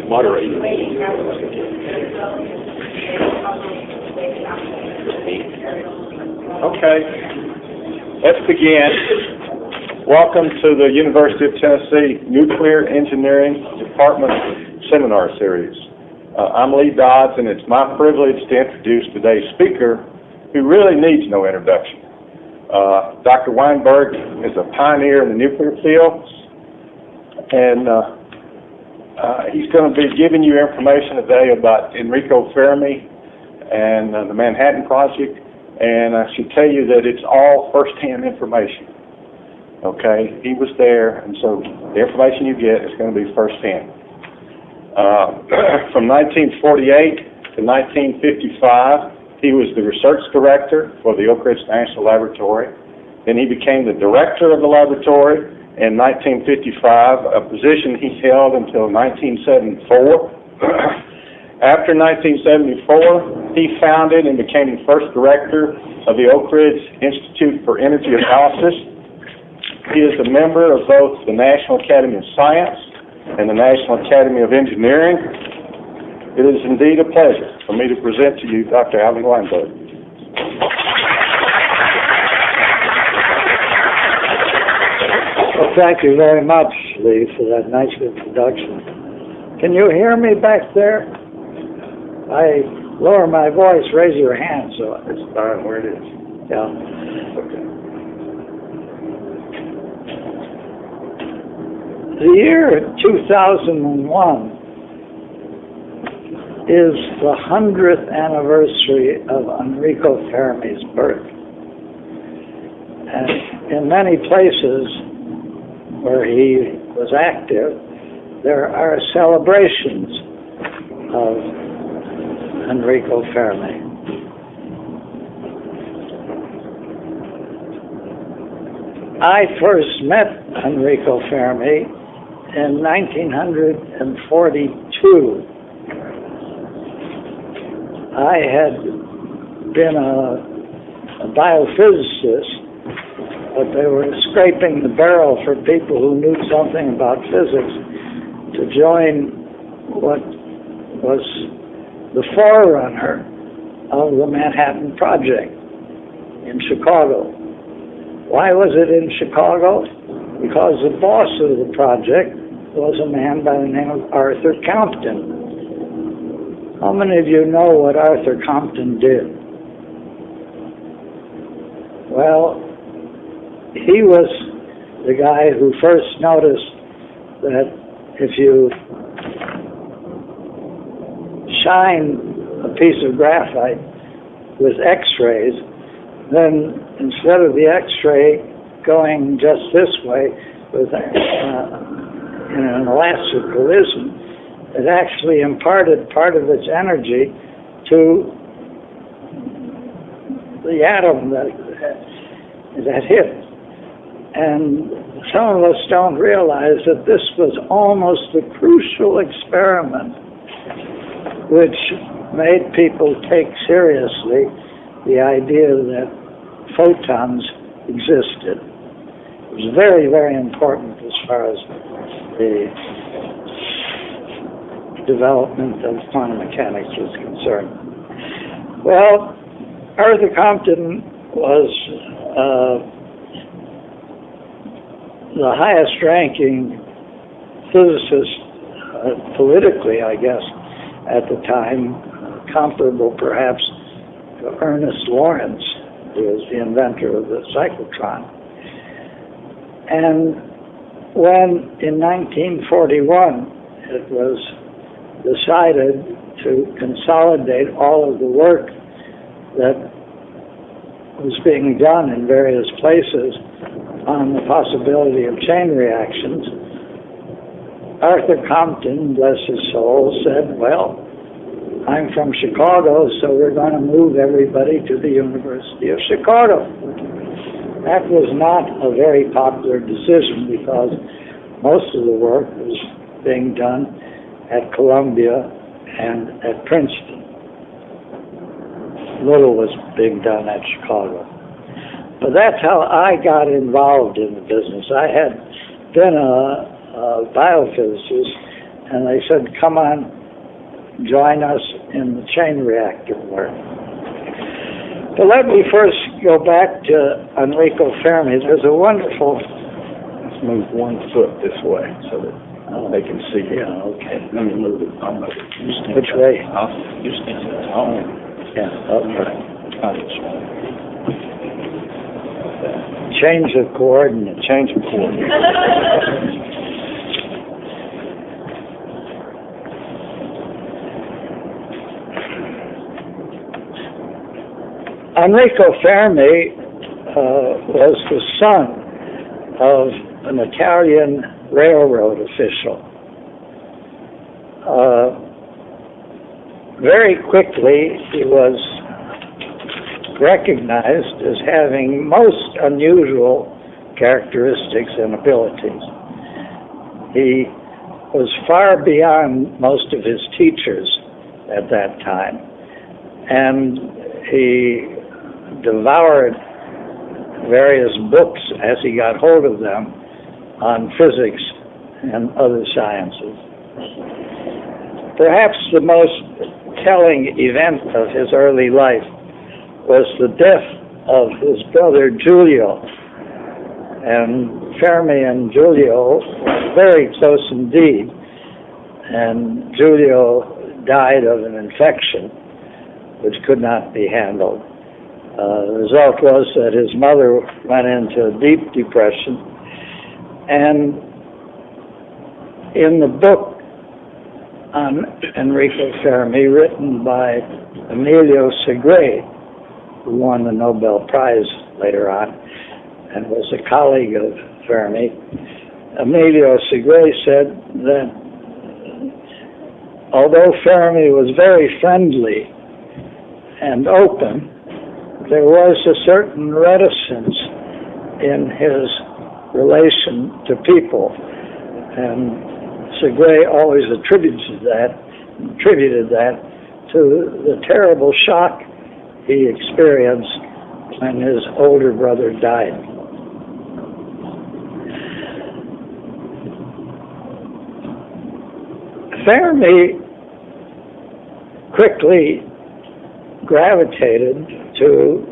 moderate. Okay, let's begin. Welcome to the University of Tennessee Nuclear Engineering Department Seminar Series. I'm Lee Dodds, and it's my privilege to introduce today's speaker, who really needs no introduction. Dr. Weinberg is a pioneer in the nuclear field, and he's going to be giving you information today about Enrico Fermi and the Manhattan Project, and I should tell you that it's all first-hand information. Okay, he was there, and so the information you get is going to be first-hand. From 1948 to 1955, he was the research director for the Oak Ridge National Laboratory. Then he became the director of the laboratory in 1955, a position he held until 1974. After 1974, he founded and became the first director of the Oak Ridge Institute for Energy Analysis. He is a member of both the National Academy of Science and the National Academy of Engineering. It is indeed a pleasure for me to present to you Dr. Alvin Weinberg. Well, thank you very much, Lee, for that nice introduction. Can you hear me back there? I lower my voice, raise your hand. So it's fine where it is. Yeah. Okay. The year 2001 is the 100th anniversary of Enrico Fermi's birth. And in many places where he was active, there are celebrations of Enrico Fermi. I first met Enrico Fermi in 1942. I had been a biophysicist, but they were scraping the barrel for people who knew something about physics to join what was the Forerunner of the Manhattan Project in Chicago. Why was it in Chicago? Because the boss of the project was a man by the name of Arthur Compton. How many of you know what Arthur Compton did? Well, he was the guy who first noticed that if you shine a piece of graphite with X-rays, then instead of the X-ray going just this way with in an elastic collision, it actually imparted part of its energy to the atom that hit. And some of us don't realize that this was almost a crucial experiment which made people take seriously the idea that photons existed. It was very, very important as far as the development of quantum mechanics was concerned. Well, Arthur Compton was the highest ranking physicist politically, I guess, at the time, comparable perhaps to Ernest Lawrence, who was the inventor of the cyclotron. And when in 1941 it was decided to consolidate all of the work that was being done in various places on the possibility of chain reactions, Arthur Compton, bless his soul, said, well, I'm from Chicago, so we're going to move everybody to the University of Chicago. That was not a very popular decision because most of the work was being done at Columbia and at Princeton. Little was being done at Chicago. But that's how I got involved in the business. I had been a biophysicist and they said, come on, join us in the chain reactor work. But let me first go back to Enrico Fermi. There's a wonderful... Let's move one foot this way so that they can see you. Yeah, okay. Let me move it. I'll move it. Which way? You stand tall. Yeah, okay. Change Change of coordinates. of coordinates. Enrico Fermi was the son of an Italian railroad official. Very quickly, he was recognized as having most unusual characteristics and abilities. He was far beyond most of his teachers at that time, and he devoured various books as he got hold of them on physics and other sciences. Perhaps the most telling event of his early life was the death of his brother Giulio. And Fermi and Giulio were very close indeed, and Giulio died of an infection which could not be handled. The result was that his mother went into a deep depression, and in the book on Enrico Fermi, written by Emilio Segre, who won the Nobel Prize later on, and was a colleague of Fermi, Emilio Segre said that although Fermi was very friendly and open, there was a certain reticence in his relation to people, and Segre always attributed that to the terrible shock he experienced when his older brother died. Fermi quickly gravitated to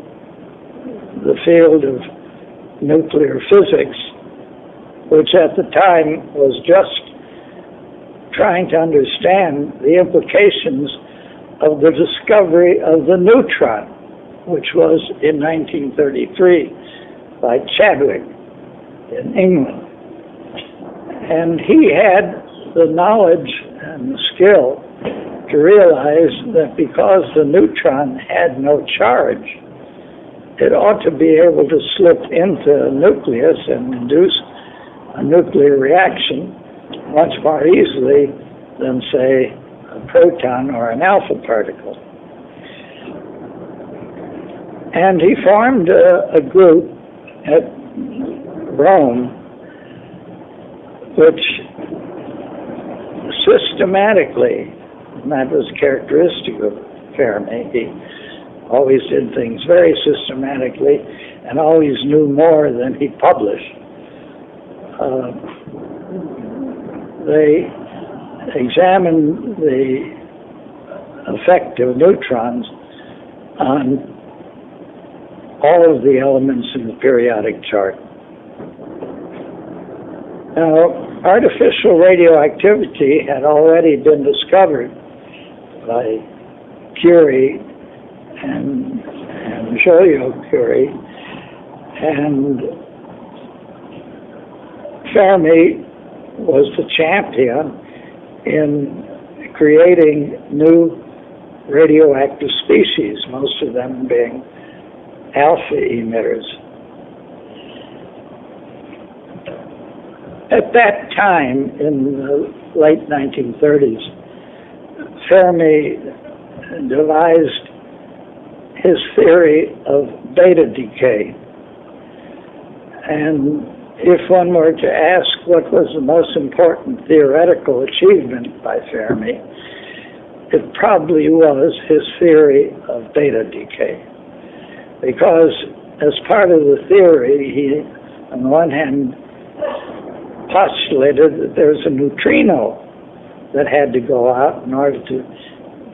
the field of nuclear physics, which at the time was just trying to understand the implications of the discovery of the neutron, which was in 1933 by Chadwick in England. And he had the knowledge and the skill to realize that because the neutron had no charge, it ought to be able to slip into a nucleus and induce a nuclear reaction much more easily than, say, a proton or an alpha particle. And he formed a group at Rome which systematically, and that was characteristic of Fermi, he always did things very systematically and always knew more than he published. They examined the effect of neutrons on all of the elements in the periodic chart. Now, artificial radioactivity had already been discovered by Curie and Joliot-Curie, and Fermi was the champion in creating new radioactive species, most of them being alpha emitters. At that time, in the late 1930s, Fermi devised his theory of beta decay. And if one were to ask what was the most important theoretical achievement by Fermi, it probably was his theory of beta decay. Because as part of the theory, he, on the one hand, postulated that there's a neutrino that had to go out in order to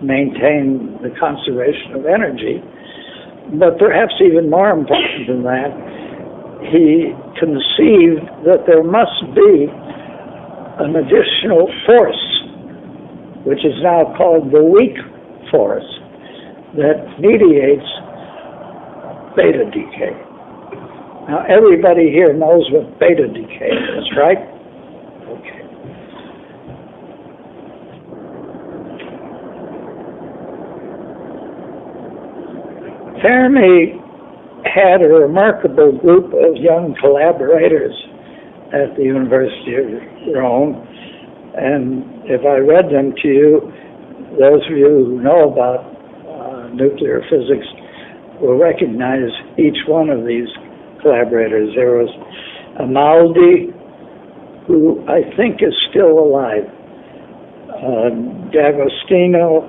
maintain the conservation of energy. But perhaps even more important than that, he conceived that there must be an additional force, which is now called the weak force, that mediates beta decay. Now, everybody here knows what beta decay is, right? Okay. Fermi had a remarkable group of young collaborators at the University of Rome, and if I read them to you, those of you who know about nuclear physics will recognize each one of these collaborators. There was Amaldi, who I think is still alive, D'Agostino,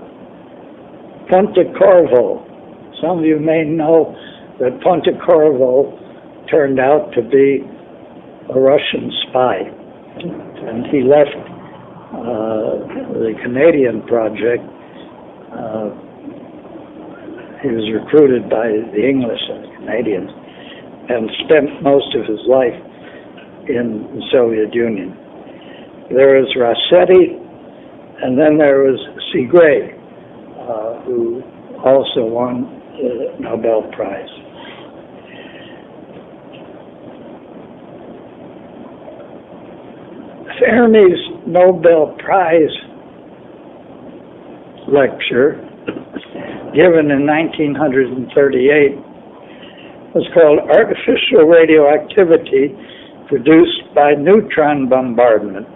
Pontecorvo. Some of you may know that Pontecorvo turned out to be a Russian spy, and he left the Canadian project. He was recruited by the English and the Canadians and spent most of his life in the Soviet Union. There was Rossetti, and then there was Segre, who also won the Nobel Prize. Fermi's Nobel Prize lecture, given in 1938, was called Artificial Radioactivity Produced by Neutron Bombardment.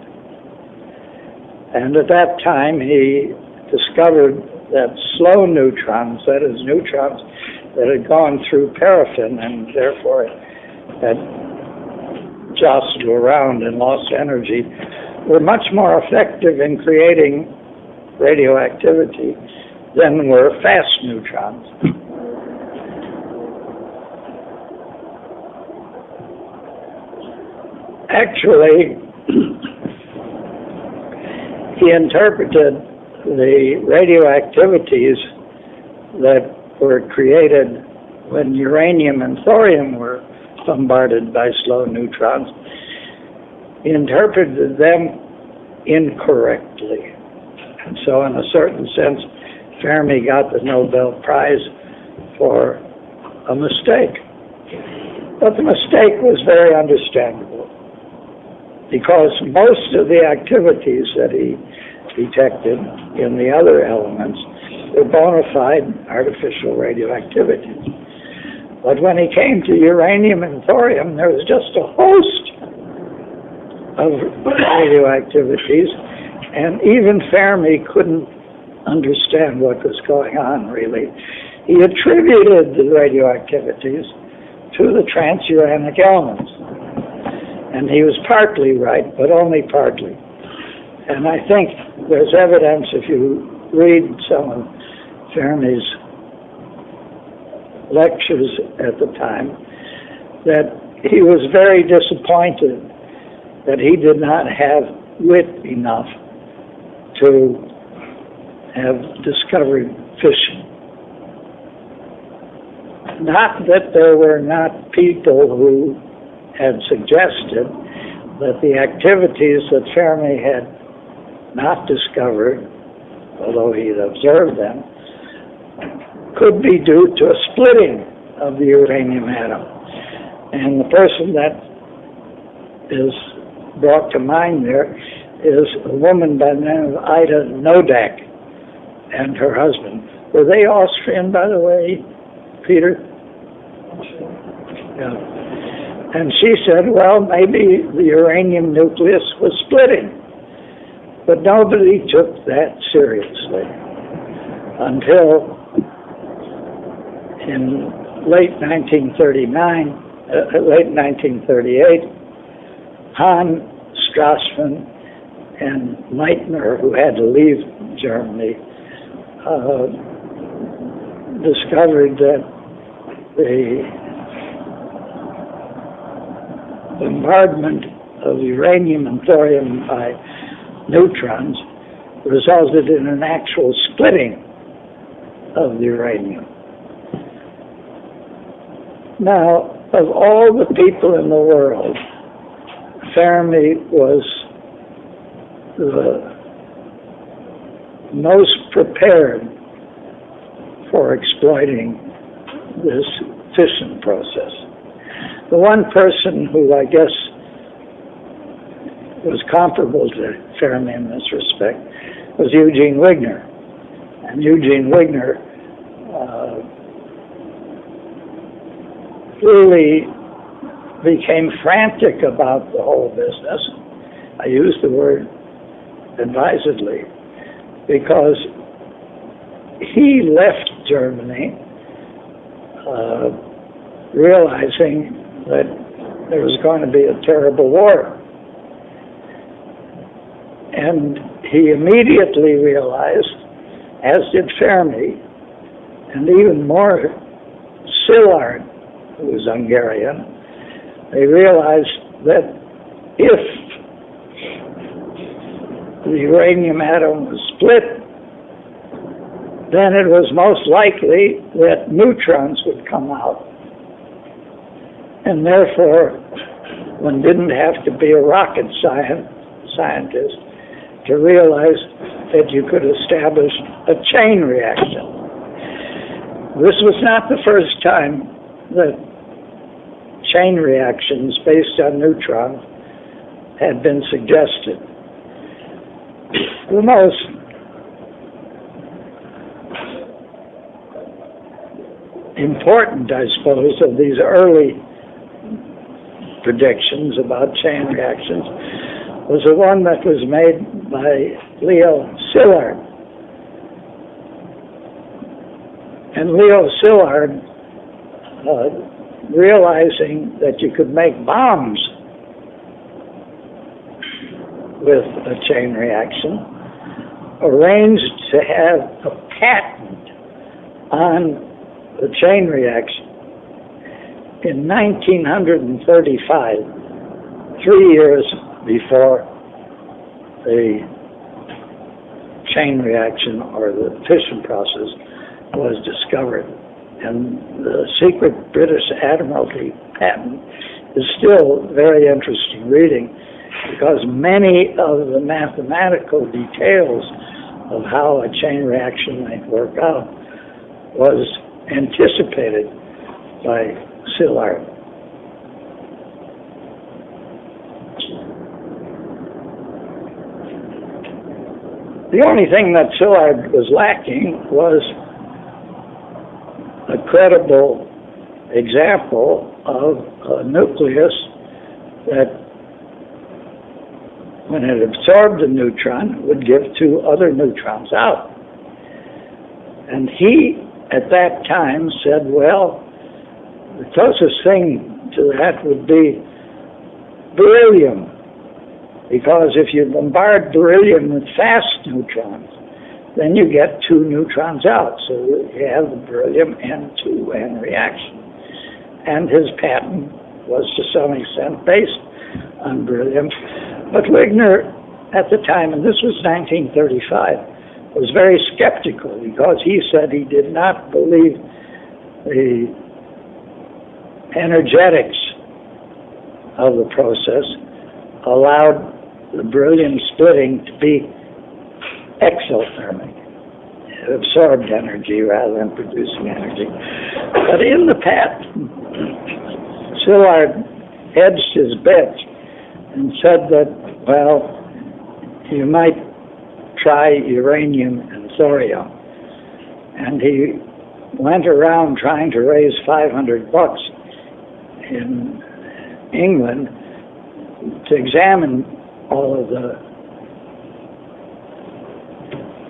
And at that time, he discovered that slow neutrons, that is, neutrons that had gone through paraffin and therefore had jostled around and lost energy, were much more effective in creating radioactivity than were fast neutrons. Actually, he interpreted the radioactivities that were created when uranium and thorium were bombarded by slow neutrons. He interpreted them incorrectly. And so in a certain sense, Fermi got the Nobel Prize for a mistake. But the mistake was very understandable, because most of the activities that he detected in the other elements were bona fide artificial radioactivities. But when he came to uranium and thorium, there was just a host of radioactivities, and even Fermi couldn't understand what was going on, really. He attributed the radioactivities to the transuranic elements. And he was partly right, but only partly. And I think there's evidence, if you read some of Fermi's lectures at the time, that he was very disappointed that he did not have wit enough to have discovered fission. Not that there were not people who had suggested that the activities that Fermi had not discovered, although he had observed them, could be due to a splitting of the uranium atom. And the person that is brought to mind there is a woman by the name of Ida Nodak and her husband. Were they Austrian, by the way, Peter? Yeah. And she said, well, maybe the uranium nucleus was splitting. But nobody took that seriously until in late 1938, Hahn, Strassmann, and Meitner, who had to leave Germany, discovered that the bombardment of uranium and thorium by neutrons resulted in an actual splitting of the uranium. Now, of all the people in the world, Fermi was the most prepared for exploiting this fission process. The one person who I guess was comparable to Fermi in this respect was Eugene Wigner. And Eugene Wigner really became frantic about the whole business. I use the word advisedly because he left Germany realizing that there was going to be a terrible war. And he immediately realized, as did Fermi, and even more Szilard, who was Hungarian, they realized that if the uranium atom was split, then it was most likely that neutrons would come out. And therefore, one didn't have to be a rocket scientist to realize that you could establish a chain reaction. This was not the first time that chain reactions based on neutrons had been suggested. The most important, I suppose, of these early predictions about chain reactions was the one that was made by Leo Szilard. And Leo Szilard, realizing that you could make bombs with a chain reaction, arranged to have a patent on the chain reaction. In 1935, 3 years before the chain reaction or the fission process was discovered. And the secret British Admiralty patent is still very interesting reading because many of the mathematical details of how a chain reaction might work out was anticipated by Szilard. The only thing that Szilard was lacking was a credible example of a nucleus that, when it absorbed a neutron, would give two other neutrons out. And he, at that time, said, well, the closest thing to that would be beryllium, because if you bombard beryllium with fast neutrons, then you get two neutrons out, so you have the beryllium N2N reaction. And his patent was to some extent based on beryllium. But Wigner, at the time, and this was 1935, was very skeptical because he said he did not believe the energetics of the process allowed the beryllium splitting to be exothermic. It absorbed energy rather than producing energy. But in the patent, Szilard hedged his bets and said that, well, you might try uranium and thorium. And he went around trying to raise $500 in England to examine all of the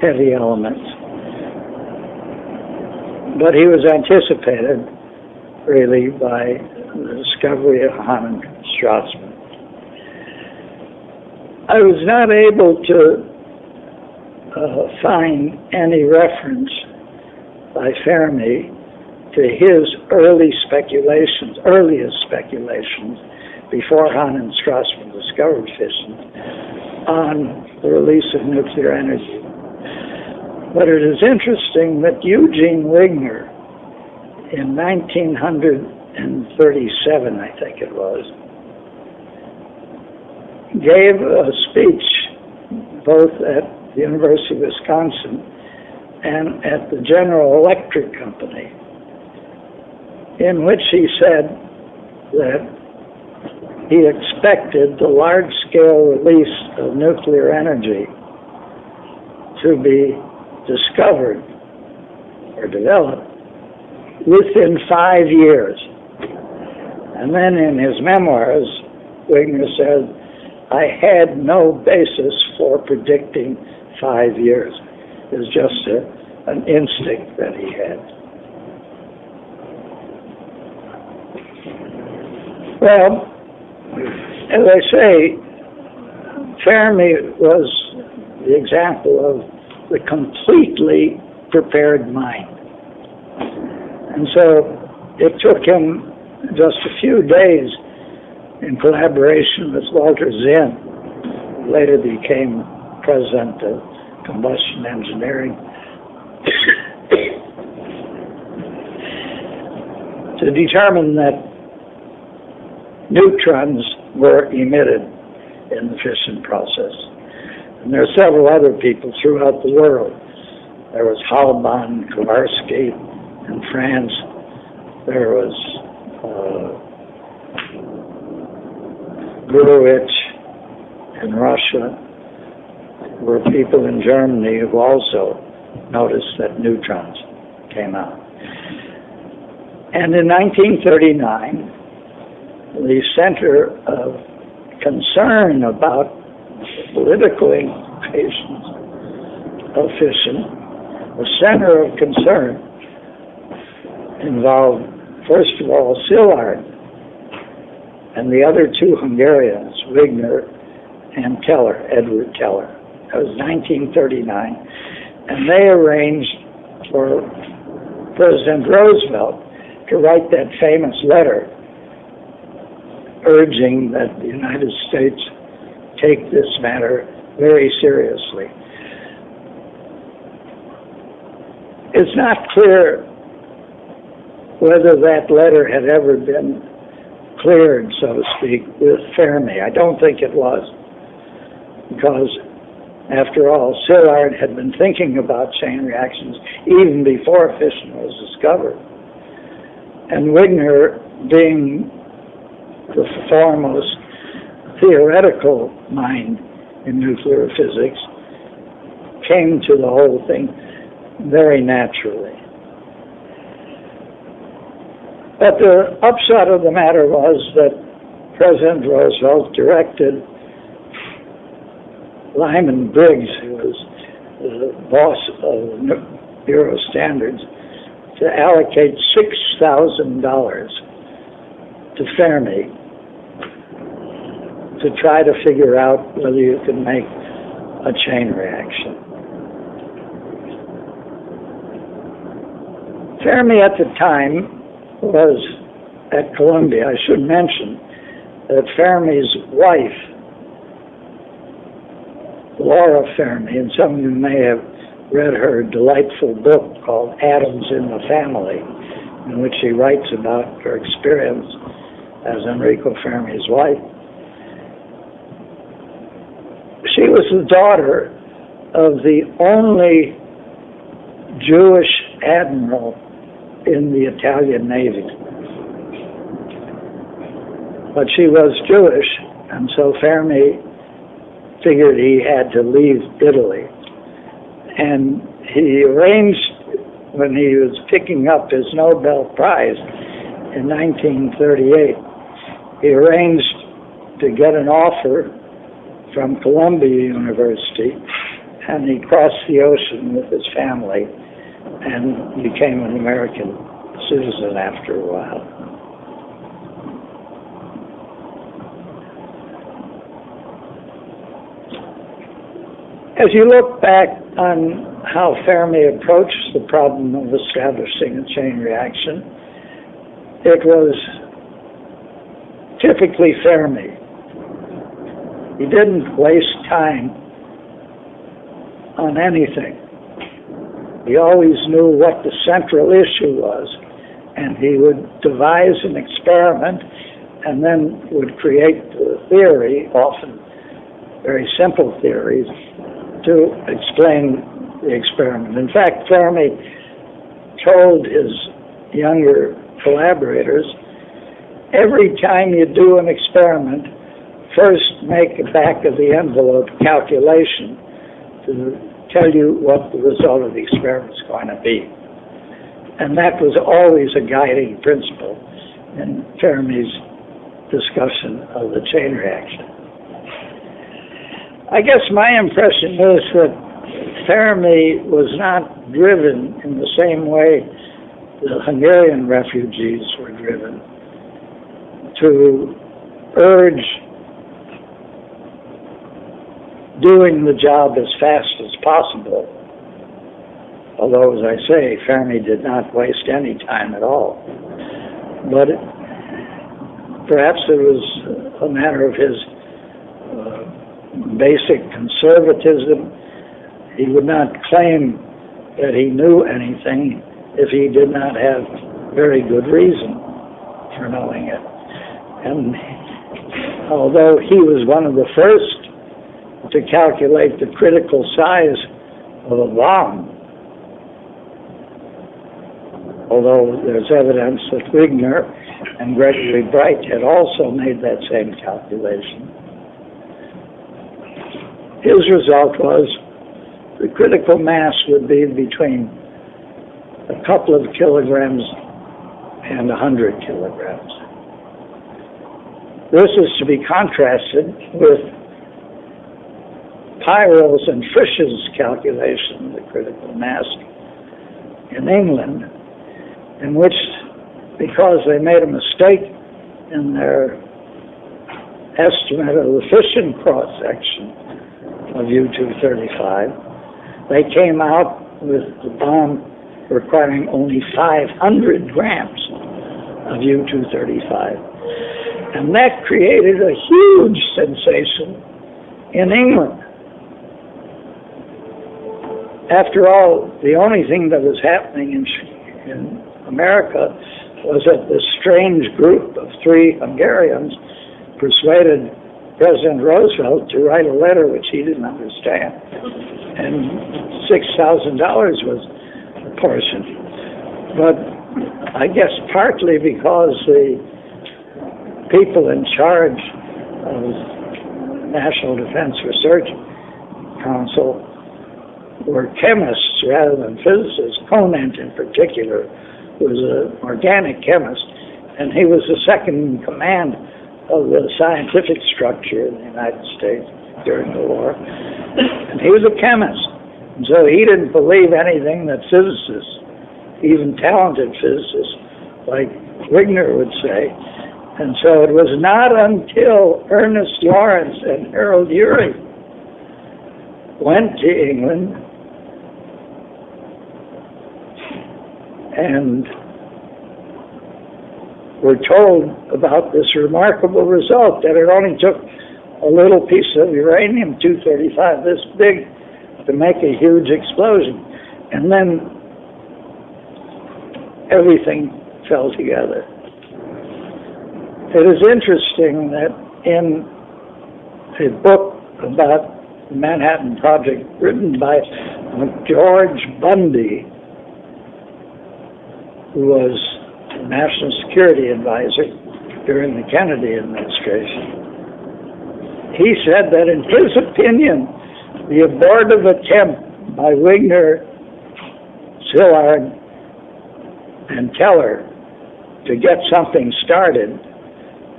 heavy elements. But he was anticipated, really, by the discovery of Hahn and Strassman. I was not able to find any reference by Fermi to his earliest speculations, before Hahn and Strassman discovered fission, on the release of nuclear energy. But it is interesting that Eugene Wigner, in 1937, I think it was, gave a speech both at the University of Wisconsin and at the General Electric Company, in which he said that he expected the large-scale release of nuclear energy to be discovered or developed within 5 years. And then in his memoirs, Wigner said, I had no basis for predicting 5 years. It was just an instinct that he had. Well, as I say, Fermi was the example of the completely prepared mind. And so it took him just a few days in collaboration with Walter Zinn, who later became president of combustion engineering, to determine that neutrons were emitted in the fission process. And there are several other people throughout the world. There was Halban, Kowarski in France. There was Gurewitz in Russia. There were people in Germany who also noticed that neutrons came out. And in 1939, the center of concern about political implications of fission, the center of concern involved, first of all, Szilard and the other two Hungarians, Wigner and Keller, Edward Keller. That was 1939. And they arranged for President Roosevelt to write that famous letter urging that the United States take this matter very seriously. It's not clear whether that letter had ever been cleared, so to speak, with Fermi. I don't think it was, because after all, Szilard had been thinking about chain reactions even before fission was discovered. And Wigner, being the foremost theoretical mind in nuclear physics, came to the whole thing very naturally. But the upshot of the matter was that President Roosevelt directed Lyman Briggs, who was the boss of the Bureau of Standards, to allocate $6,000 to Fermi to try to figure out whether you could make a chain reaction. Fermi at the time was at Columbia. I should mention that Fermi's wife, Laura Fermi, and some of you may have read her delightful book called Atoms in the Family, in which she writes about her experience as Enrico Fermi's wife. She was the daughter of the only Jewish admiral in the Italian Navy. But she was Jewish, and so Fermi figured he had to leave Italy. And he arranged, when he was picking up his Nobel Prize in 1938, he arranged to get an offer from Columbia University, and he crossed the ocean with his family and became an American citizen after a while. As you look back on how Fermi approached the problem of establishing a chain reaction, it was typically Fermi. He didn't waste time on anything. He always knew what the central issue was, and he would devise an experiment and then would create the theory, often very simple theories, to explain the experiment. In fact, Fermi told his younger collaborators, every time you do an experiment, first make a back-of-the-envelope calculation to tell you what the result of the experiment is going to be. And that was always a guiding principle in Fermi's discussion of the chain reaction. I guess my impression is that Fermi was not driven in the same way the Hungarian refugees were driven to urge doing the job as fast as possible. Although, as I say, Fermi did not waste any time at all. But perhaps it was a matter of his basic conservatism. He would not claim that he knew anything if he did not have very good reason for knowing it. And although he was one of the first to calculate the critical size of a bomb, although there's evidence that Wigner and Gregory Bright had also made that same calculation, his result was the critical mass would be between a couple of kilograms and 100 kilograms. This is to be contrasted with Pyrrell's and Frisch's calculation of the critical mass in England, in which, because they made a mistake in their estimate of the fission cross-section of U-235, they came out with the bomb requiring only 500 grams of U-235. And that created a huge sensation in England. After all, the only thing that was happening in America was that this strange group of three Hungarians persuaded President Roosevelt to write a letter which he didn't understand. And $6,000 was apportioned. But I guess partly because the people in charge of National Defense Research Council were chemists rather than physicists. Conant, in particular, was an organic chemist, and he was the second in command of the scientific structure in the United States during the war. And he was a chemist, and so he didn't believe anything that physicists, even talented physicists like Wigner, would say. And so it was not until Ernest Lawrence and Harold Urey went to England and were told about this remarkable result, that it only took a little piece of uranium-235 this big to make a huge explosion. And then everything fell together. It is interesting that in a book about the Manhattan Project written by George Bundy, who was National Security Advisor during the Kennedy administration, he said that in his opinion, the abortive attempt by Wigner, Szilard, and Teller to get something started,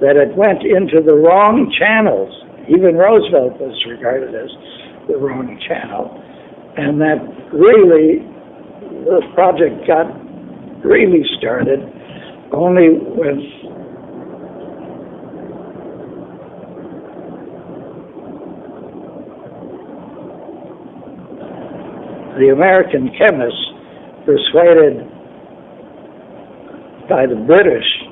that it went into the wrong channels. Even Roosevelt was regarded as the wrong channel. And that really, the project got really started only when the American chemists, persuaded by the British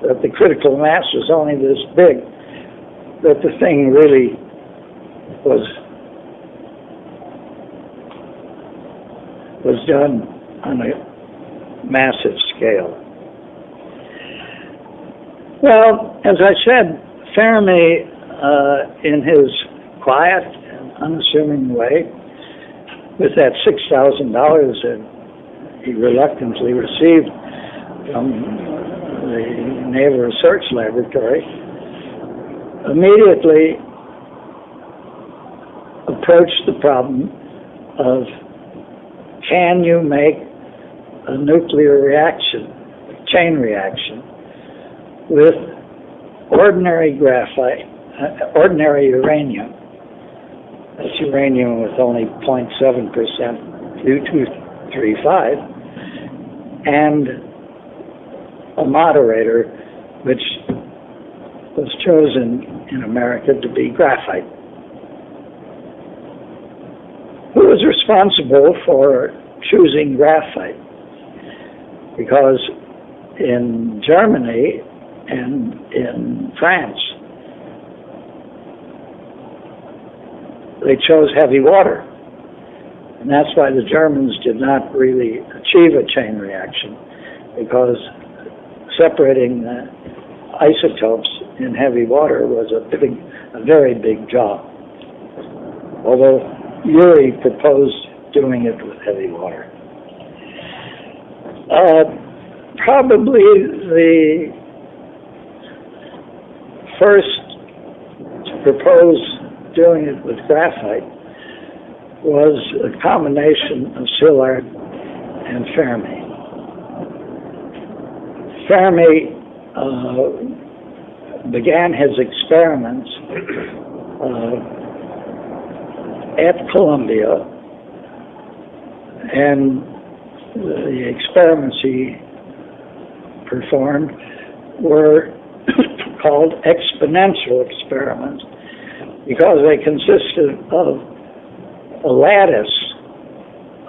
that the critical mass was only this big, that the thing really was was done on a massive scale. Well, as I said, Fermi, in his quiet and unassuming way, with that $6,000 that he reluctantly received from the Naval Research Laboratory, immediately approached the problem of, can you make a nuclear reaction, chain reaction, with ordinary graphite, ordinary uranium, that's uranium with only 0.7% U-235, and a moderator, which was chosen in America to be graphite. Who was responsible for choosing graphite? Because in Germany and in France, they chose heavy water. And that's why the Germans did not really achieve a chain reaction, because separating the isotopes in heavy water was a very big job. Although Urey proposed doing it with heavy water. Probably the first to propose doing it with graphite was a combination of Szilard and Fermi. Fermi began his experiments at Columbia, and the experiments he performed were called exponential experiments because they consisted of a lattice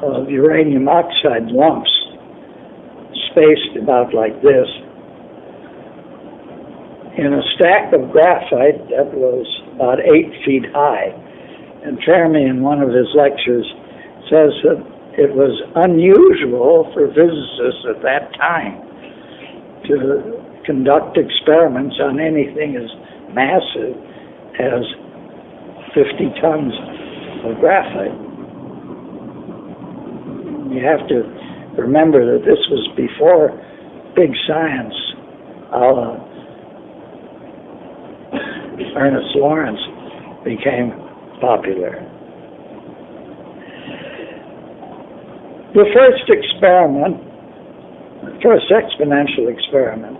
of uranium oxide lumps spaced about like this in a stack of graphite that was about 8 feet high. And Fermi, in one of his lectures, says that it was unusual for physicists at that time to conduct experiments on anything as massive as 50 tons of graphite. You have to remember that this was before big science, a la Ernest Lawrence, became popular. The first exponential experiment,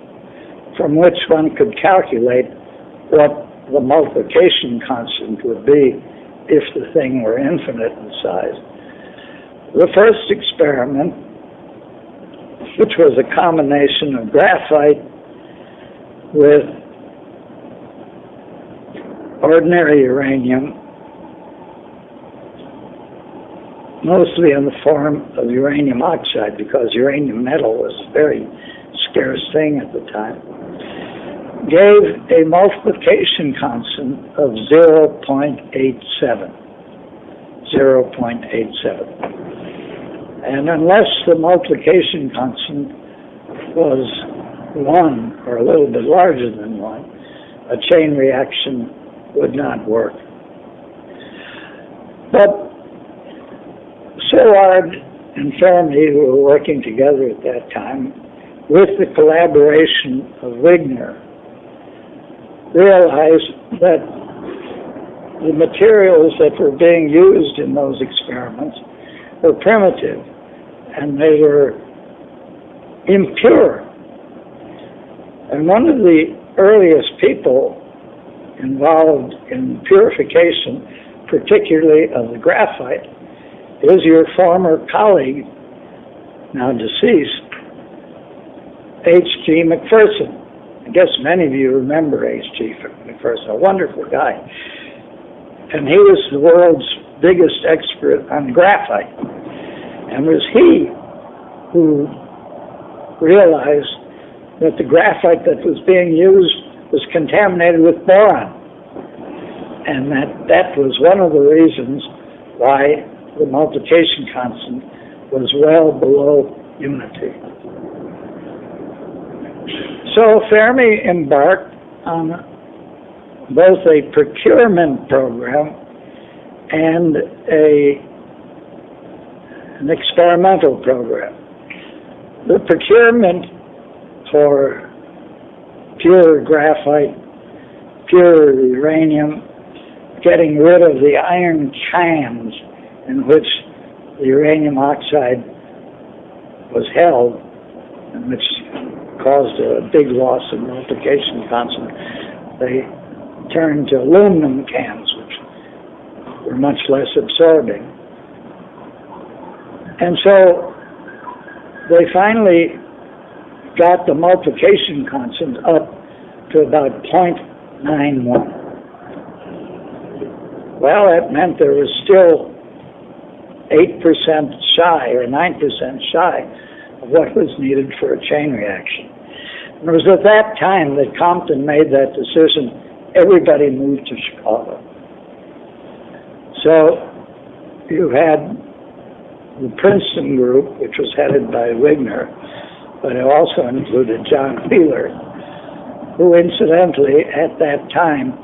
from which one could calculate what the multiplication constant would be if the thing were infinite in size. The first experiment, which was a combination of graphite with ordinary uranium, mostly in the form of uranium oxide, because uranium metal was a very scarce thing at the time, gave a multiplication constant of 0.87. And unless the multiplication constant was 1 or a little bit larger than 1, a chain reaction would not work. But Szilard and Fermi, who were working together at that time, with the collaboration of Wigner, realized that the materials that were being used in those experiments were primitive and they were impure. And one of the earliest people involved in purification, particularly of the graphite, is your former colleague, now deceased, H.G. McPherson. I guess many of you remember H.G. McPherson, a wonderful guy. And he was the world's biggest expert on graphite. And it was he who realized that the graphite that was being used was contaminated with boron. And that was one of the reasons why the multiplication constant was well below unity. So Fermi embarked on both a procurement program and an experimental program. The procurement for pure graphite, pure uranium, getting rid of the iron cans in which the uranium oxide was held, and which caused a big loss of multiplication constant. They turned to aluminum cans, which were much less absorbing. And so they finally got the multiplication constant up to about 0.91. Well, that meant there was still 8% shy or 9% shy of what was needed for a chain reaction. And it was at that time that Compton made that decision. Everybody moved to Chicago. So you had the Princeton group, which was headed by Wigner, but it also included John Wheeler, who incidentally at that time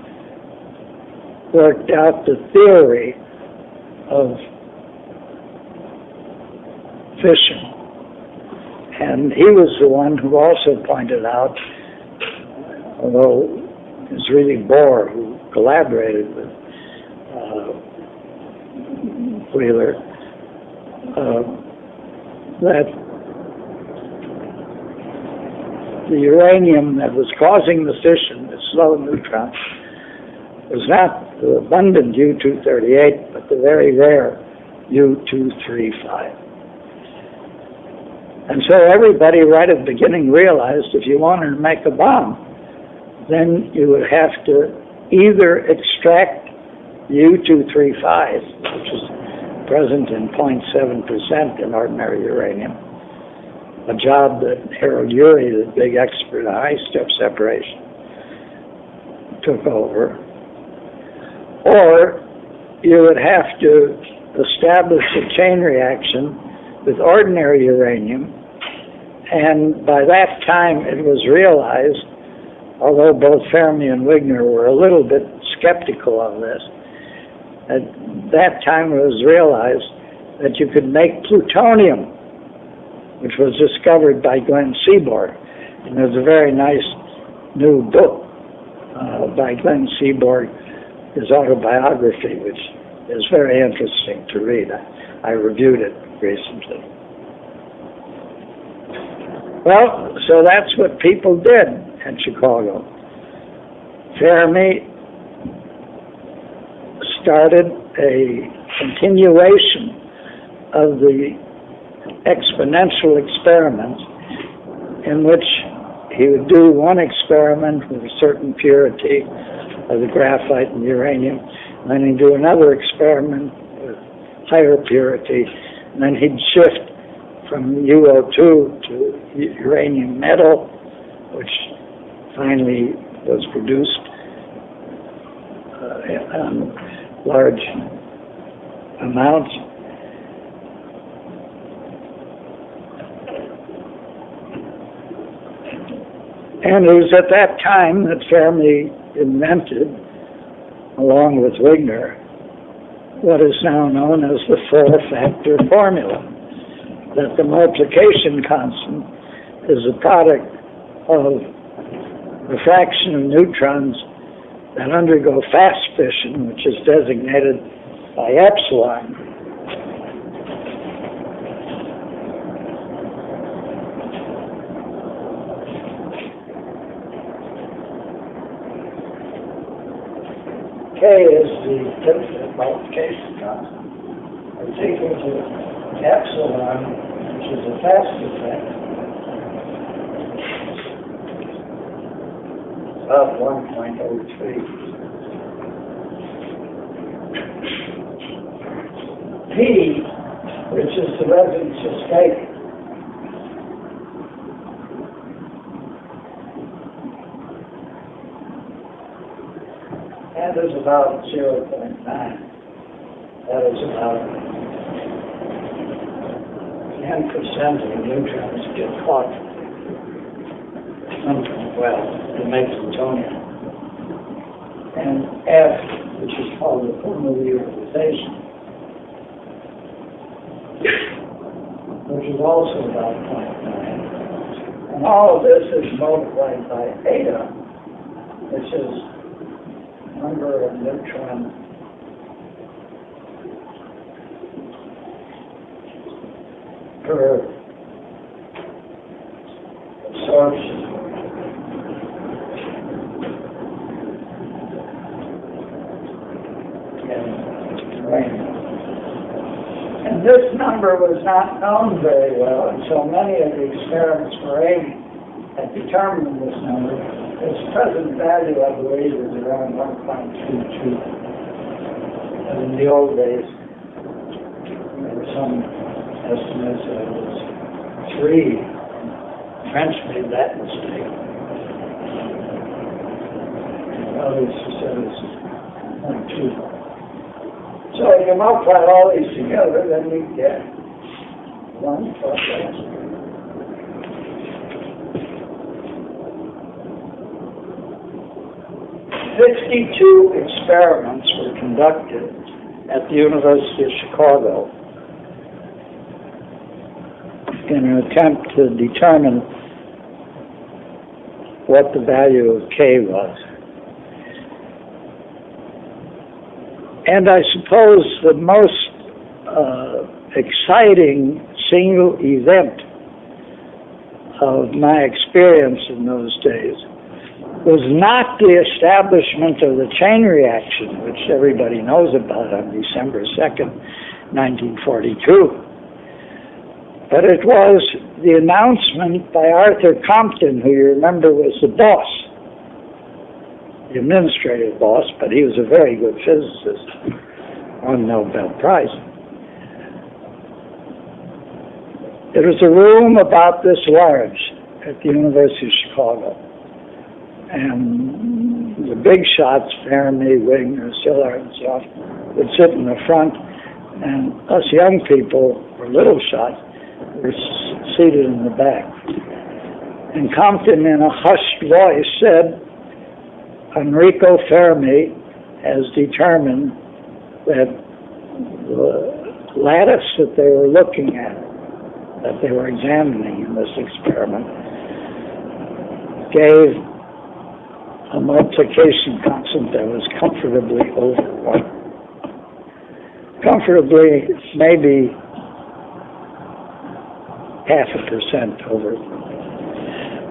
worked out the theory of fission. And he was the one who also pointed out, although it was really Bohr who collaborated with Wheeler, that the uranium that was causing the fission, the slow neutron, was not the abundant U-238, but the very rare U-235. And so everybody right at the beginning realized if you wanted to make a bomb, then you would have to either extract U-235, which is present in 0.7% in ordinary uranium, a job that Harold Urey, the big expert on high-step separation, took over. Or you would have to establish a chain reaction with ordinary uranium, and by that time it was realized, although both Fermi and Wigner were a little bit skeptical of this, at that time it was realized that you could make plutonium, which was discovered by Glenn Seaborg. And there's a very nice new book by Glenn Seaborg, his autobiography, which is very interesting to read. I reviewed it recently. Well, so that's what people did in Chicago. Fermi started a continuation of the exponential experiments in which he would do one experiment with a certain purity of the graphite and uranium, and then he'd do another experiment with higher purity, and then he'd shift from UO2 to uranium metal, which finally was produced in large amounts. And it was at that time that Fermi invented, along with Wigner, what is now known as the four-factor formula, that the multiplication constant is a product of the fraction of neutrons that undergo fast fission, which is designated by epsilon. K is the infinite multiplication constant. It's equal to epsilon, which is a fast effect, of 1.03. P, which is the resonance of state, and is about 0.9. That is about 10% of the neutrons get caught. Well, it makes plutonium. And F, which is called the thermal utilization, which is also about 0.9. And all of this is multiplied by eta, which is number of neutrons per absorption. And this number was not known very well, and so many of the experiments were aimed at determining this number. Its present value, I believe, is around 1.22. And in the old days, there were some estimates that it was 3. French made that mistake. Others said it was 0.2. So if you multiply all these together, then you get 1 plus S. "52 experiments were conducted at the University of Chicago in an attempt to determine what the value of K was. And I suppose the most exciting single event of my experience in those days was not the establishment of the chain reaction, which everybody knows about on December 2nd, 1942, but it was the announcement by Arthur Compton, who you remember was the boss, the administrative boss, but he was a very good physicist, won Nobel Prize. There was a room about this large at the University of Chicago, and the big shots, Fermi, Wigner, Siller, and so on, would sit in the front, and us young people, or little shots, were seated in the back. And Compton, in a hushed voice, said, Enrico Fermi has determined that the lattice that they were looking at, that they were examining in this experiment, gave a multiplication constant that was comfortably over 1. Comfortably, maybe 0.5% over.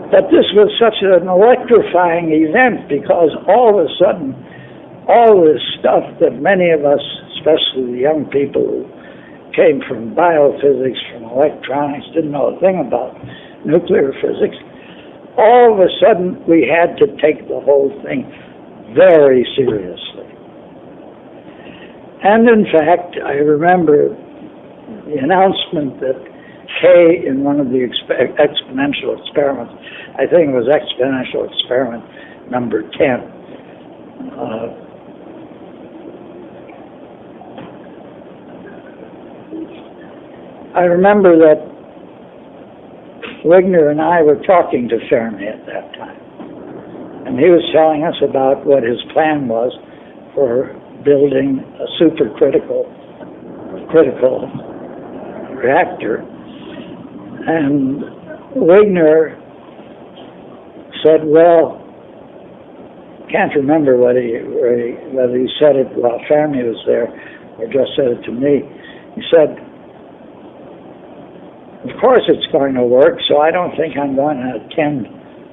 But this was such an electrifying event because all of a sudden, all this stuff that many of us, especially the young people who came from biophysics, from electronics, didn't know a thing about nuclear physics, all of a sudden we had to take the whole thing very seriously. And in fact, I remember the announcement that K in one of the exponential experiments, I think it was exponential experiment number 10. I remember that Wigner and I were talking to Fermi at that time, and he was telling us about what his plan was for building a supercritical critical reactor. And Wigner said, well, can't remember whether he said it while Fermi was there or just said it to me. He said, of course it's going to work, so I don't think I'm going to attend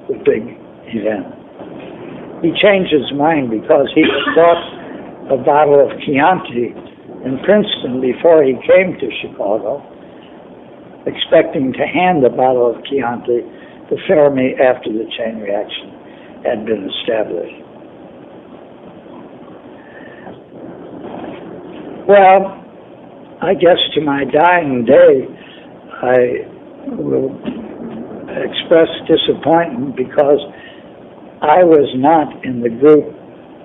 the big event. He changed his mind because he had bought a bottle of Chianti in Princeton before he came to Chicago, expecting to hand the bottle of Chianti to Fermi after the chain reaction had been established. Well, I guess to my dying day, I will express disappointment because I was not in the group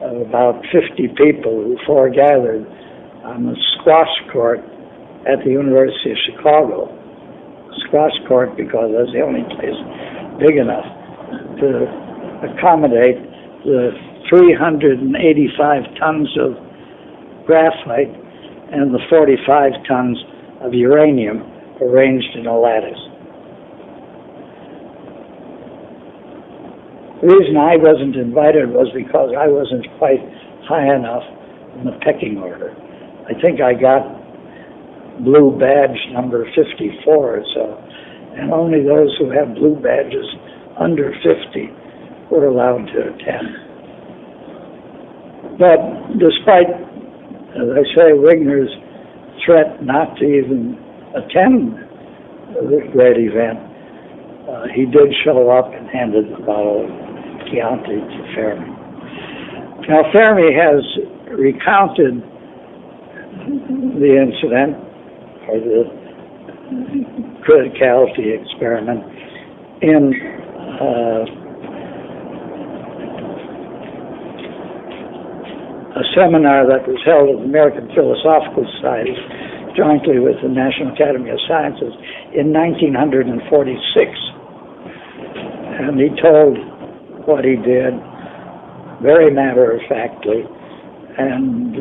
of about 50 people who foregathered on the squash court at the University of Chicago squash court because that's the only place big enough to accommodate the 385 tons of graphite and the 45 tons of uranium arranged in a lattice. The reason I wasn't invited was because I wasn't quite high enough in the pecking order. I think I got blue badge number 54 or so, and only those who have blue badges under 50 were allowed to attend. But despite, as I say, Wigner's threat not to even attend this great event, he did show up and handed the bottle of Chianti to Fermi. Now, Fermi has recounted the incident, or the criticality experiment, in a seminar that was held at the American Philosophical Society jointly with the National Academy of Sciences in 1946. And he told what he did very matter-of-factly, and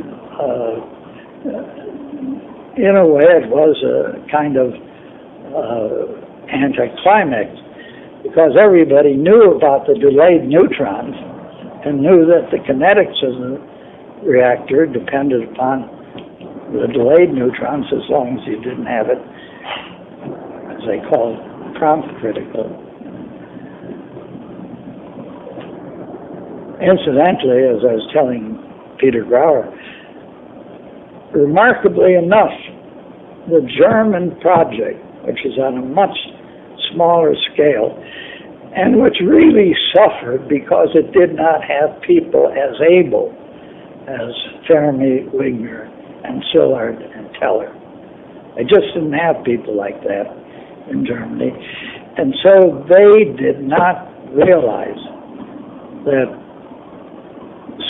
in a way it was a kind of anticlimax, because everybody knew about the delayed neutrons and knew that the kinetics of the reactor depended upon the delayed neutrons as long as you didn't have it, as they call it, prompt critical. Incidentally, as I was telling Peter Grauer, remarkably enough, the German project, which is on a much smaller scale, and which really suffered because it did not have people as able as Fermi, Wigner, and Szilard and Teller. They just didn't have people like that in Germany. And so they did not realize that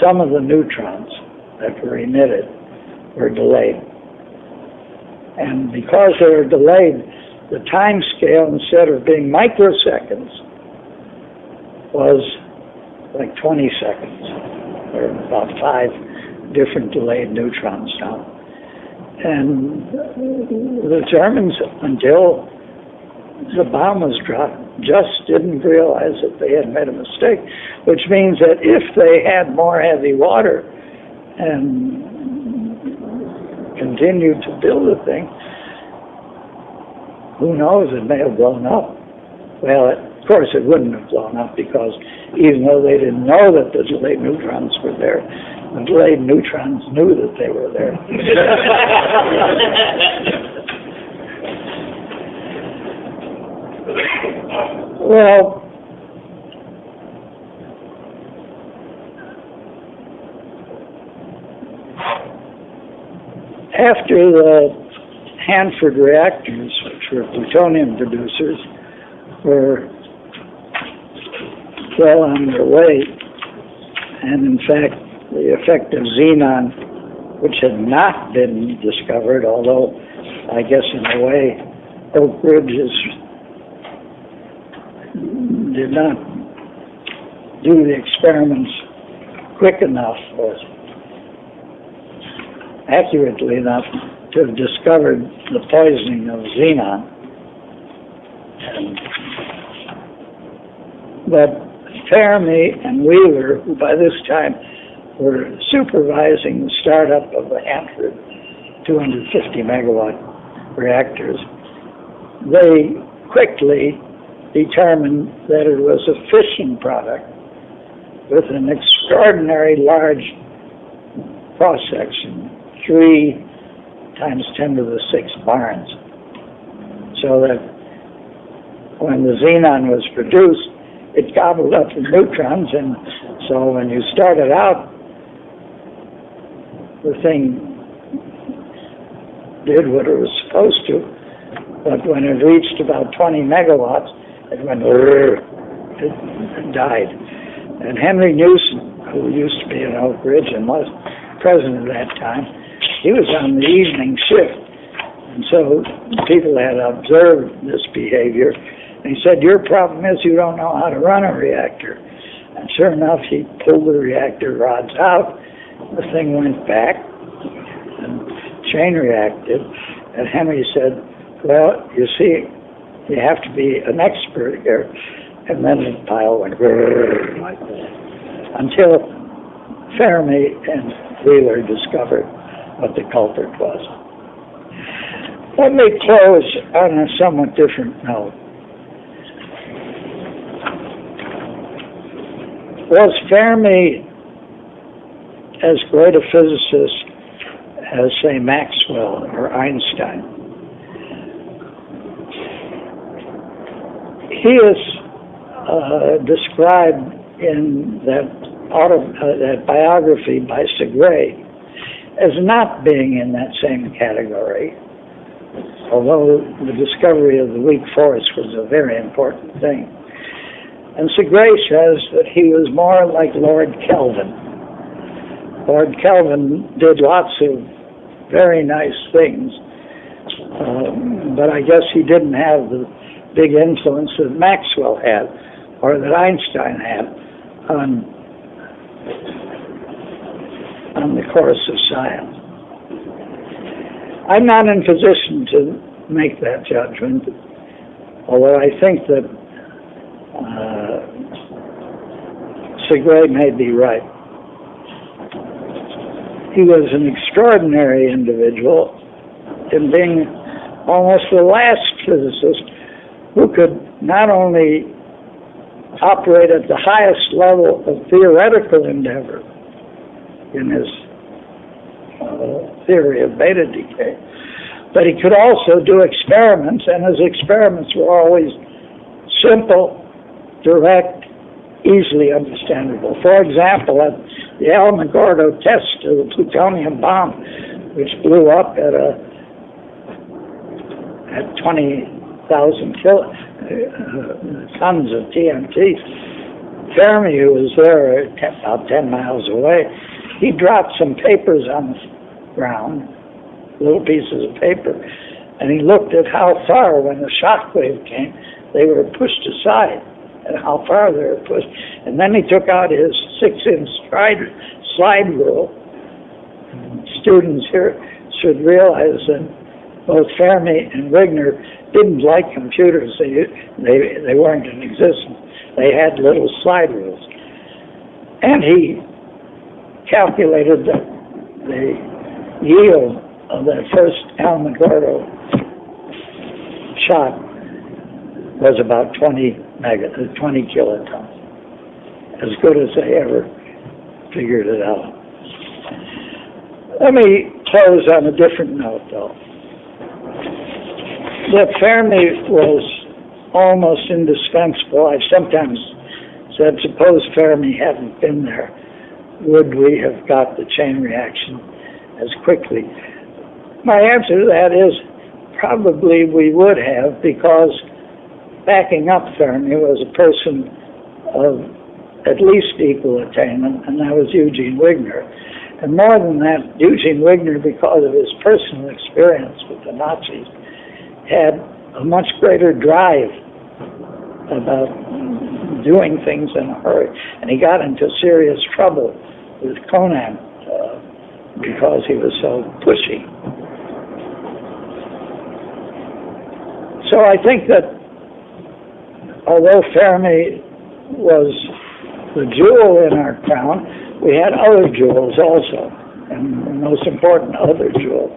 some of the neutrons that were emitted were delayed. And because they were delayed, the time scale, instead of being microseconds, was like 20 seconds, or about 5 different delayed neutrons now. And the Germans, until the bomb was dropped, just didn't realize that they had made a mistake, which means that if they had more heavy water and continued to build the thing, who knows, it may have blown up. Well, of course it wouldn't have blown up, because even though they didn't know that the delayed neutrons were there, the delayed neutrons knew that they were there. Well, after the Hanford reactors, which were plutonium producers, were well on their way, and in fact the effect of xenon, which had not been discovered, although I guess in a way Oak Ridge did not do the experiments quick enough or accurately enough to have discovered the poisoning of xenon. But Fermi and Wheeler, who by this time were supervising the startup of the Hanford 250 megawatt reactors, they quickly determined that it was a fission product with an extraordinary large cross-section, 3 times 10 to the 6 barns, so that when the xenon was produced, it gobbled up the neutrons, and so when you started out, the thing did what it was supposed to, but when it reached about 20 megawatts, it went, it died. And Henry Newson, who used to be in Oak Ridge and was president at that time, he was on the evening shift. And so people had observed this behavior, and he said, your problem is you don't know how to run a reactor. And sure enough, he pulled the reactor rods out, the thing went back, and chain reacted, and Henry said, well, you see, you have to be an expert here. And then the pile went like that, until Fermi and Wheeler discovered what the culprit was. Let me close on a somewhat different note. Was Fermi as great a physicist as, say, Maxwell or Einstein? He is described in that biography by Segre as not being in that same category, although the discovery of the weak force was a very important thing. And Segre says that he was more like Lord Kelvin. Lord Kelvin did lots of very nice things, but I guess he didn't have the big influence that Maxwell had or that Einstein had on the course of science. I'm not in position to make that judgment, although I think that Segre may be right. He was an extraordinary individual in being almost the last physicist who could not only operate at the highest level of theoretical endeavor in his theory of beta decay, but he could also do experiments, and his experiments were always simple, direct, easily understandable. For example, at the Alamogordo test of the plutonium bomb, which blew up at 20,000 tons of TNT, Fermi, who was there about 10 miles away, he dropped some papers on the ground, little pieces of paper, and he looked at how far, when the shock wave came, they were pushed aside, and how far they were pushed. And then he took out his 6-inch slide rule. Students here should realize that both Fermi and Wigner didn't like computers. They weren't in existence. They had little slide rules. And he calculated that the yield of that first Alamogordo shot was about 20 kilotons, as good as they ever figured it out. Let me close on a different note, though. That Fermi was almost indispensable. I've sometimes said, suppose Fermi hadn't been there, would we have got the chain reaction as quickly? My answer to that is probably we would have, because backing up Fermi was a person of at least equal attainment, and that was Eugene Wigner. And more than that, Eugene Wigner, because of his personal experience with the Nazis, had a much greater drive about doing things in a hurry. And he got into serious trouble with Conan because he was so pushy. So I think that although Fermi was the jewel in our crown, we had other jewels also. And the most important other jewel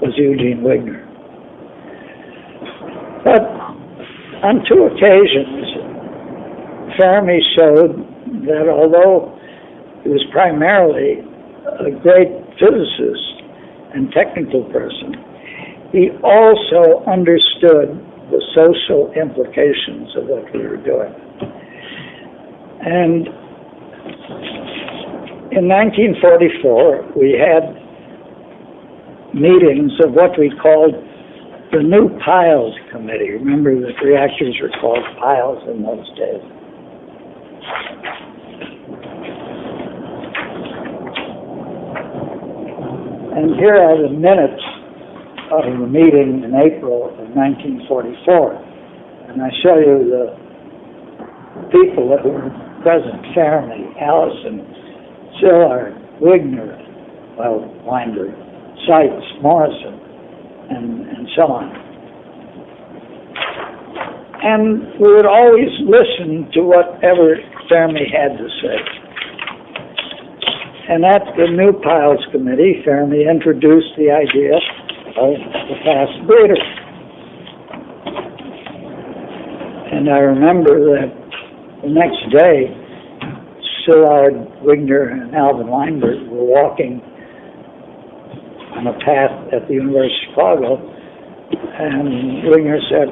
was Eugene Wigner. But on 2 occasions, Fermi showed that although he was primarily a great physicist and technical person, he also understood the social implications of what we were doing. And in 1944, we had meetings of what we called the New Piles Committee. Remember that reactors were called piles in those days. And here are the minutes of the meeting in April of 1944. And I show you the people that were present: Fermi, Allison, Szilard, Wigner, Weinberg, Seitz, Morrison, and so on. And we would always listen to whatever Fermi had to say. And at the New Piles Committee, Fermi introduced the idea of the fast breeder. And I remember that the next day, Szilard, Wigner, and Alvin Weinberg were walking on a path at the University of Chicago, and Wigner said,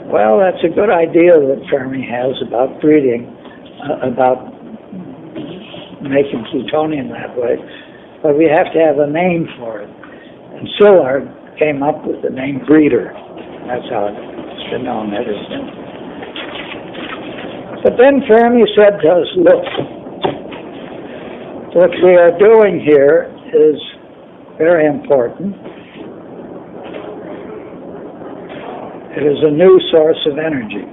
well, that's a good idea that Fermi has about breeding, about making plutonium that way, but we have to have a name for it. And Szilard came up with the name breeder. That's how it's been known ever since. But then Fermi said to us, look, what we are doing here is very important. It is a new source of energy.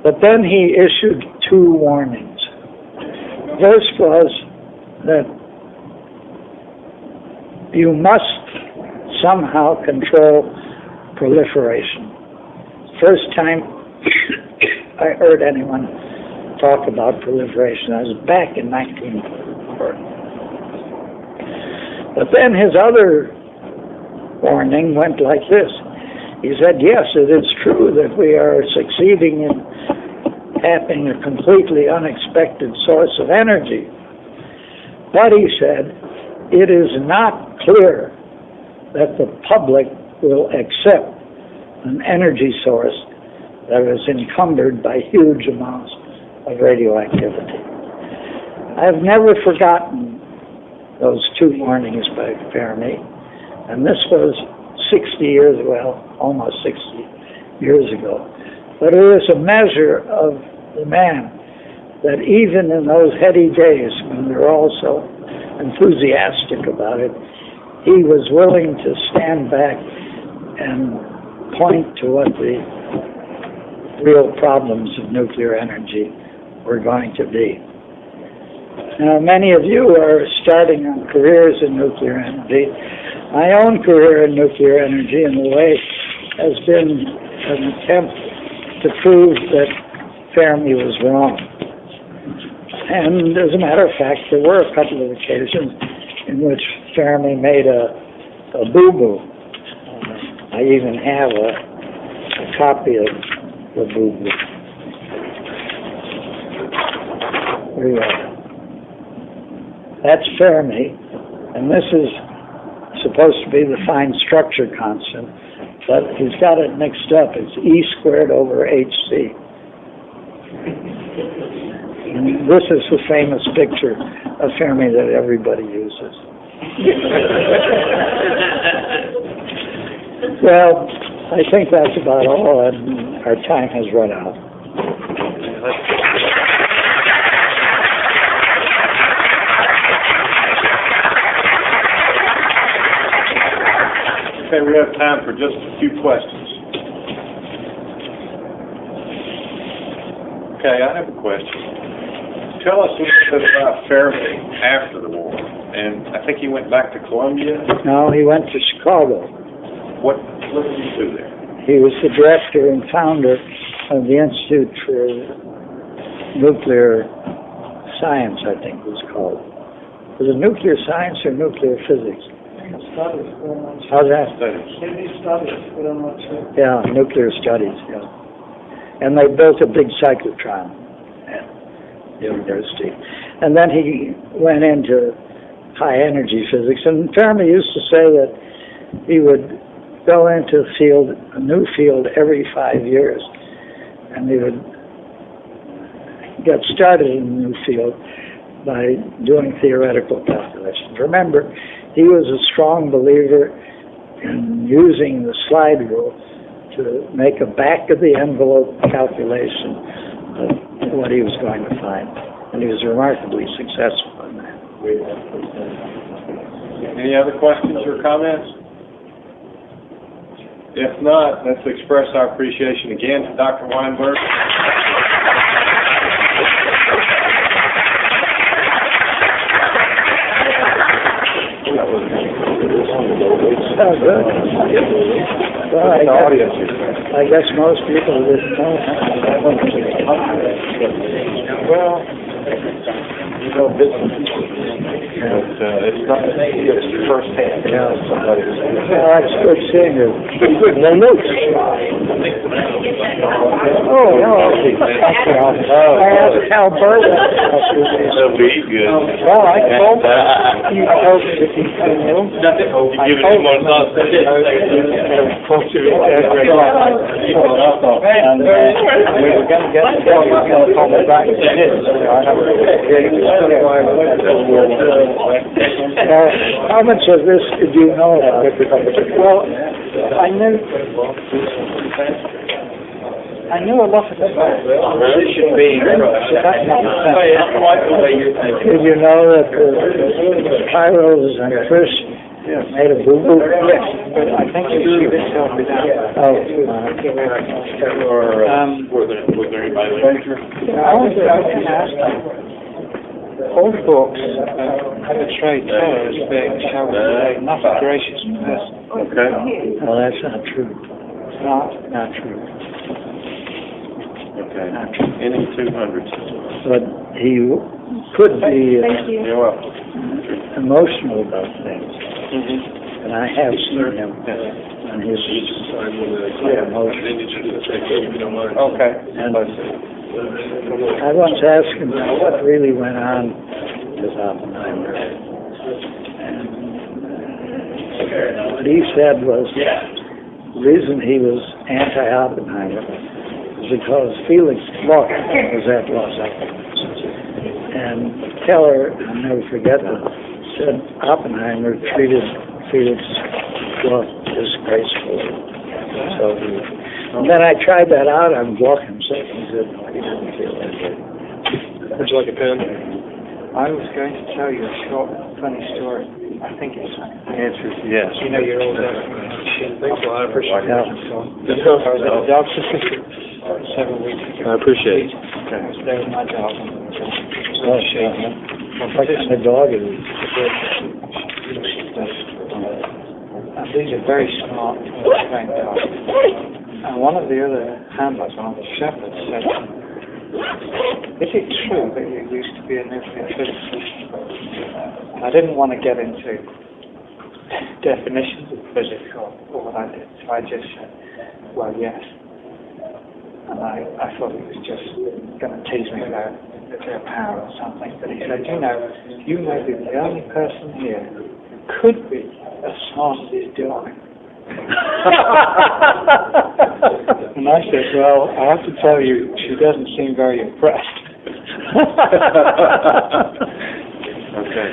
But then he issued two warnings. First was that you must somehow control proliferation. First time I heard anyone talk about proliferation, I was back in 1940. But then his other warning went like this. He said, yes, it is true that we are succeeding in tapping a completely unexpected source of energy. But he said, it is not clear that the public will accept an energy source that is encumbered by huge amounts of radioactivity. I've never forgotten those two warnings by Fermi, and this was 60 years, well, almost 60 years ago. But it is a measure of the man that even in those heady days when we were all so enthusiastic about it, he was willing to stand back and point to what the real problems of nuclear energy were going to be. Now, many of you are starting on careers in nuclear energy. My own career in nuclear energy, in a way, has been an attempt to prove that Fermi was wrong. And as a matter of fact, there were a couple of occasions in which Fermi made a boo-boo. I even have a copy of the boo-boo. Here you are. That's Fermi, and this is supposed to be the fine structure constant, but he's got it mixed up. It's E squared over HC. And this is the famous picture of Fermi that everybody uses. Well, I think that's about all, and our time has run out. Okay, we have time for just a few questions. Okay, I have a question. Tell us a little bit about Fermi after the war. And I think he went back to Columbia. No, he went to Chicago. What did he do there? He was the director and founder of the Institute for Nuclear Science, I think it was called. Was it nuclear science or nuclear physics? Studies, How's that? studies, Yeah, nuclear studies, yeah. And they built a big cyclotron at the university. And then he went into high energy physics. And Fermi used to say that he would go into a new field every 5 years. And he would get started in a new field by doing theoretical calculations. Remember, he was a strong believer in using the slide rule to make a back-of-the-envelope calculation of what he was going to find. And he was remarkably successful in that. Any other questions or comments? If not, let's express our appreciation again to Dr. Weinberg. Oh, good. Well, I guess most people didn't know that. Well, you know, business, it's not just firsthand. Yeah. Somebody. Well, that's good seeing you. No notes. Oh, no. I asked Hal Burton. That'll be good. Well, I told him. He told me if he knew. You give it more thought. And we were going to get the bill, he was going to call me back and say, how much of this did you know about? Well, I knew a lot about Position being. Did you know that the Pyros and Chris made a boo-boo? Yes, but I think you see this help me out. Oh. Was there anybody later? I was going to ask you. Old books portray Keller as being, shall we say, not a gracious person. okay. Well, that's not true. Not true. Okay. Any 200s? But he could be You're welcome. emotional about things. And I have seen him on his emotions. Okay. And I once asked him what really went on with Oppenheimer. And what he said was the reason he was anti-Oppenheimer was because Felix Bloch was at Los Alamos. And Keller, I'll never forget it, said Oppenheimer treated Felix Bloch disgracefully. So and then I tried that out on Bloch himself. He said, no, he didn't feel that way. Would you like a pen? I was going to tell you a short, funny story. I think it's The answer is yes. you know your old Thanks a lot. I appreciate it. Yeah. I was at the dog sitter several weeks ago. I appreciate it. I was there with my dog. Oh, the dog is. And these are very smart, trained dogs. And one of the other handlers, one of the shepherds, said, "Is it true that you used to be a nuclear physicist?" I didn't want to get into definitions of physics or what I did, so I just said, "Well, yes." And I thought he was just going to tease me about nuclear power or something, but he said, you may be the only person here who could be as smart as his dog." And I said, well, I have to tell you, she doesn't seem very impressed. Okay.